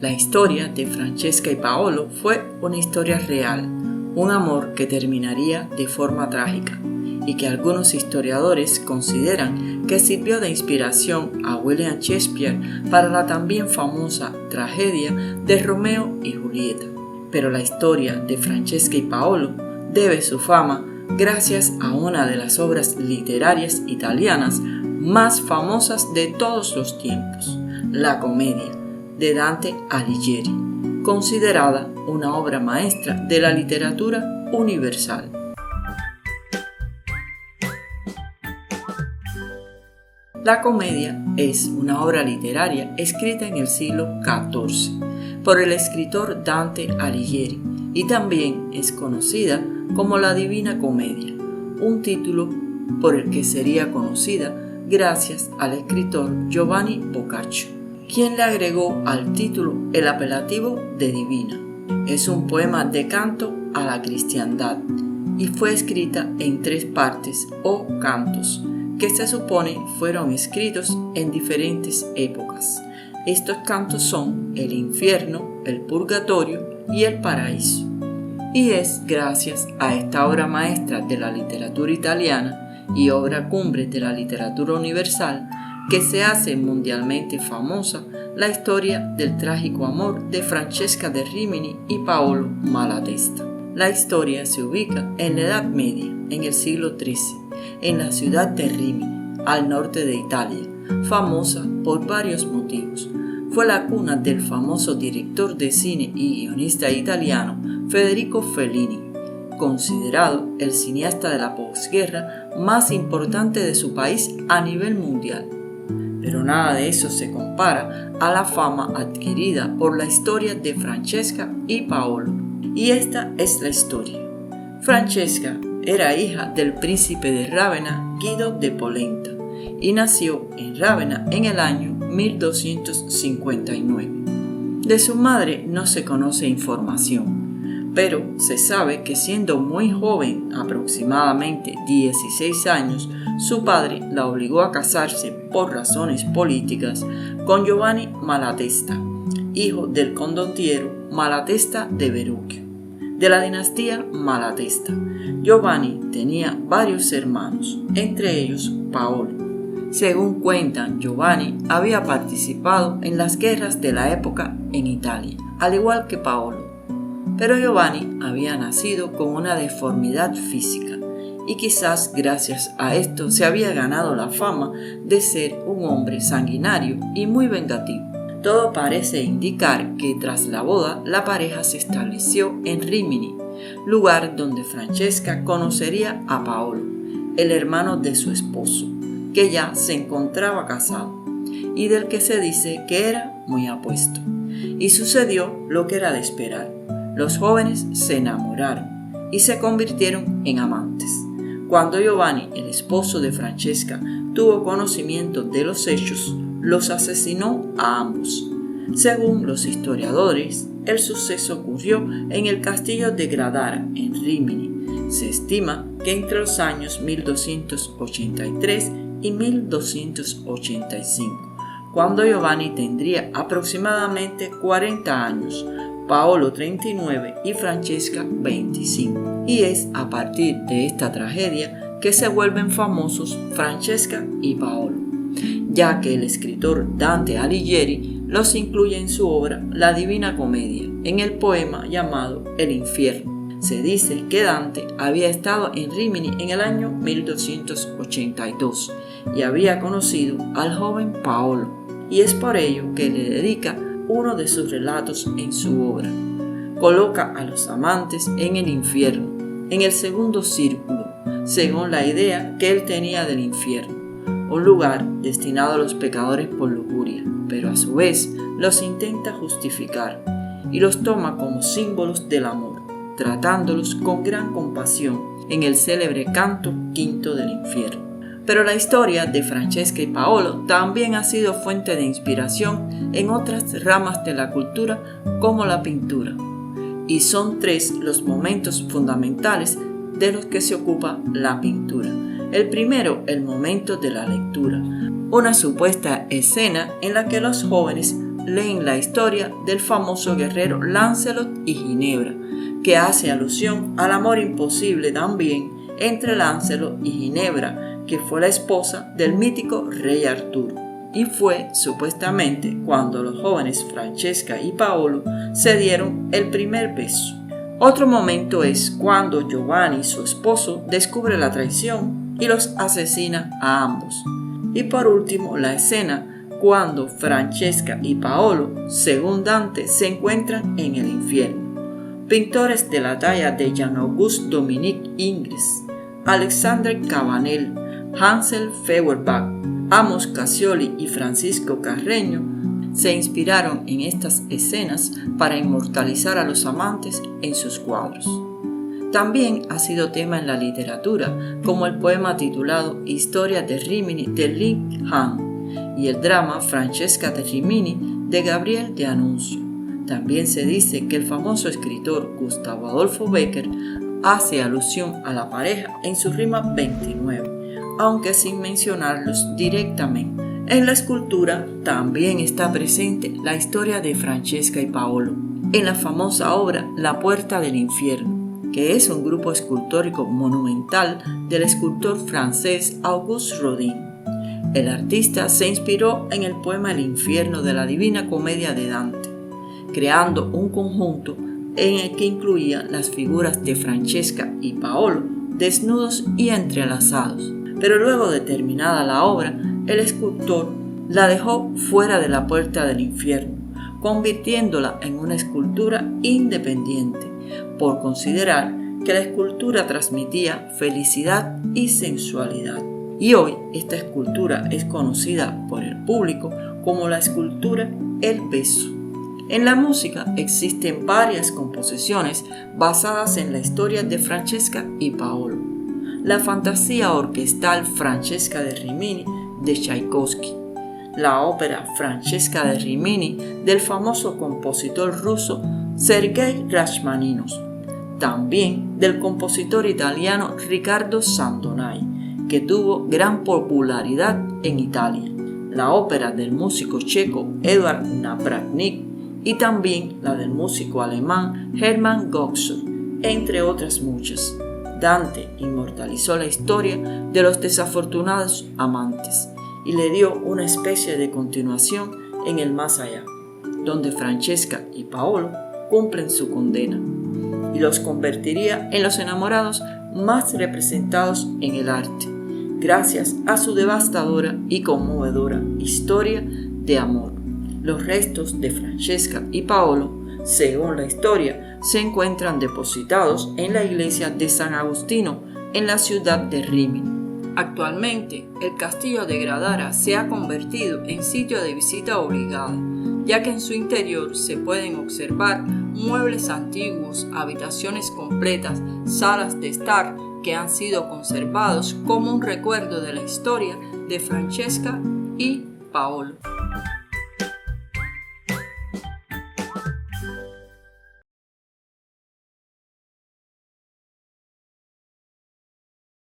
La historia de Francesca y Paolo fue una historia real, un amor que terminaría de forma trágica y que algunos historiadores consideran que sirvió de inspiración a William Shakespeare para la también famosa tragedia de Romeo y Julieta. Pero la historia de Francesca y Paolo debe su fama gracias a una de las obras literarias italianas más famosas de todos los tiempos, la Comedia, de Dante Alighieri, considerada una obra maestra de la literatura universal. La Comedia es una obra literaria escrita en el siglo XIV por el escritor Dante Alighieri y también es conocida como la Divina Comedia, un título por el que sería conocida gracias al escritor Giovanni Boccaccio, quien le agregó al título el apelativo de divina. Es un poema de canto a la cristiandad y fue escrita en 3 partes o cantos que se supone fueron escritos en diferentes épocas. Estos cantos son el infierno, el purgatorio y el paraíso. Y es gracias a esta obra maestra de la literatura italiana y obra cumbre de la literatura universal que se hace mundialmente famosa la historia del trágico amor de Francesca de Rimini y Paolo Malatesta. La historia se ubica en la Edad Media, en el siglo XIII, en la ciudad de Rimini, al norte de Italia, famosa por varios motivos. Fue la cuna del famoso director de cine y guionista italiano Federico Fellini, considerado el cineasta de la posguerra más importante de su país a nivel mundial. Pero nada de eso se compara a la fama adquirida por la historia de Francesca y Paolo. Y esta es la historia. Francesca era hija del príncipe de Rávena, Guido de Polenta, y nació en Rávena en el año 1259. De su madre no se conoce información, pero se sabe que siendo muy joven, aproximadamente 16 años, su padre la obligó a casarse por razones políticas con Giovanni Malatesta, hijo del condottiero Malatesta de Verocchio, de la dinastía Malatesta. Giovanni tenía varios hermanos, entre ellos Paolo. Según cuentan, Giovanni había participado en las guerras de la época en Italia, al igual que Paolo. Pero Giovanni había nacido con una deformidad física y quizás gracias a esto se había ganado la fama de ser un hombre sanguinario y muy vengativo. Todo parece indicar que tras la boda la pareja se estableció en Rimini, lugar donde Francesca conocería a Paolo, el hermano de su esposo, que ya se encontraba casado y del que se dice que era muy apuesto. Y sucedió lo que era de esperar. Los jóvenes se enamoraron y se convirtieron en amantes. Cuando Giovanni, el esposo de Francesca, tuvo conocimiento de los hechos, los asesinó a ambos. Según los historiadores, el suceso ocurrió en el castillo de Gradara, en Rimini. Se estima que entre los años 1283 y 1285, cuando Giovanni tendría aproximadamente 40 años, Paolo 39 y Francesca 25. Y es a partir de esta tragedia que se vuelven famosos Francesca y Paolo, ya que el escritor Dante Alighieri los incluye en su obra La Divina Comedia, en el poema llamado El Infierno. Se dice que Dante había estado en Rimini en el año 1282 y había conocido al joven Paolo, y es por ello que le dedica uno de sus relatos en su obra. Coloca a los amantes en el infierno, en el segundo círculo, según la idea que él tenía del infierno, un lugar destinado a los pecadores por lujuria, pero a su vez los intenta justificar y los toma como símbolos del amor, tratándolos con gran compasión en el célebre canto quinto del infierno. Pero la historia de Francesca y Paolo también ha sido fuente de inspiración en otras ramas de la cultura como la pintura, y son 3 los momentos fundamentales de los que se ocupa la pintura. El primero, el momento de la lectura, una supuesta escena en la que los jóvenes leen la historia del famoso guerrero Lancelot y Ginebra, que hace alusión al amor imposible también entre Lancelot y Ginebra, que fue la esposa del mítico rey Arturo. Y fue supuestamente cuando los jóvenes Francesca y Paolo se dieron el primer beso. Otro momento es cuando Giovanni, su esposo, descubre la traición y los asesina a ambos. Y por último, la escena cuando Francesca y Paolo, según Dante, se encuentran en el infierno. Pintores de la talla de Jean-Auguste Dominique Ingres, Alexandre Cabanel, Hansel Feuerbach, Amos Casioli y Francisco Carreño se inspiraron en estas escenas para inmortalizar a los amantes en sus cuadros. También ha sido tema en la literatura, como el poema titulado Historia de Rimini de Ling Han y el drama Francesca de Rimini de Gabriel de Annunzio. También se dice que el famoso escritor Gustavo Adolfo Bécquer hace alusión a la pareja en su rima 29, aunque sin mencionarlos directamente. En la escultura también está presente la historia de Francesca y Paolo, en la famosa obra La Puerta del Infierno, que es un grupo escultórico monumental del escultor francés Auguste Rodin. El artista se inspiró en el poema El infierno de la Divina Comedia de Dante, creando un conjunto en el que incluía las figuras de Francesca y Paolo desnudos y entrelazados. Pero luego de terminada la obra, el escultor la dejó fuera de la puerta del infierno, convirtiéndola en una escultura independiente, por considerar que la escultura transmitía felicidad y sensualidad. Y hoy esta escultura es conocida por el público como la escultura El Beso. En la música existen varias composiciones basadas en la historia de Francesca y Paolo. La fantasía orquestal Francesca de Rimini de Tchaikovsky, la ópera Francesca de Rimini del famoso compositor ruso Sergei Rachmaninoff, también del compositor italiano Riccardo Sandonai, que tuvo gran popularidad en Italia, la ópera del músico checo Eduard Napravnik y también la del músico alemán Hermann Göxel, entre otras muchas. Dante inmortalizó la historia de los desafortunados amantes y le dio una especie de continuación en el más allá, donde Francesca y Paolo cumplen su condena y los convertiría en los enamorados más representados en el arte, gracias a su devastadora y conmovedora historia de amor. Los restos de Francesca y Paolo, según la historia, se encuentran depositados en la iglesia de San Agustino en la ciudad de Rimini. Actualmente, el castillo de Gradara se ha convertido en sitio de visita obligada, ya que en su interior se pueden observar muebles antiguos, habitaciones completas, salas de estar que han sido conservados como un recuerdo de la historia de Francesca y Paolo.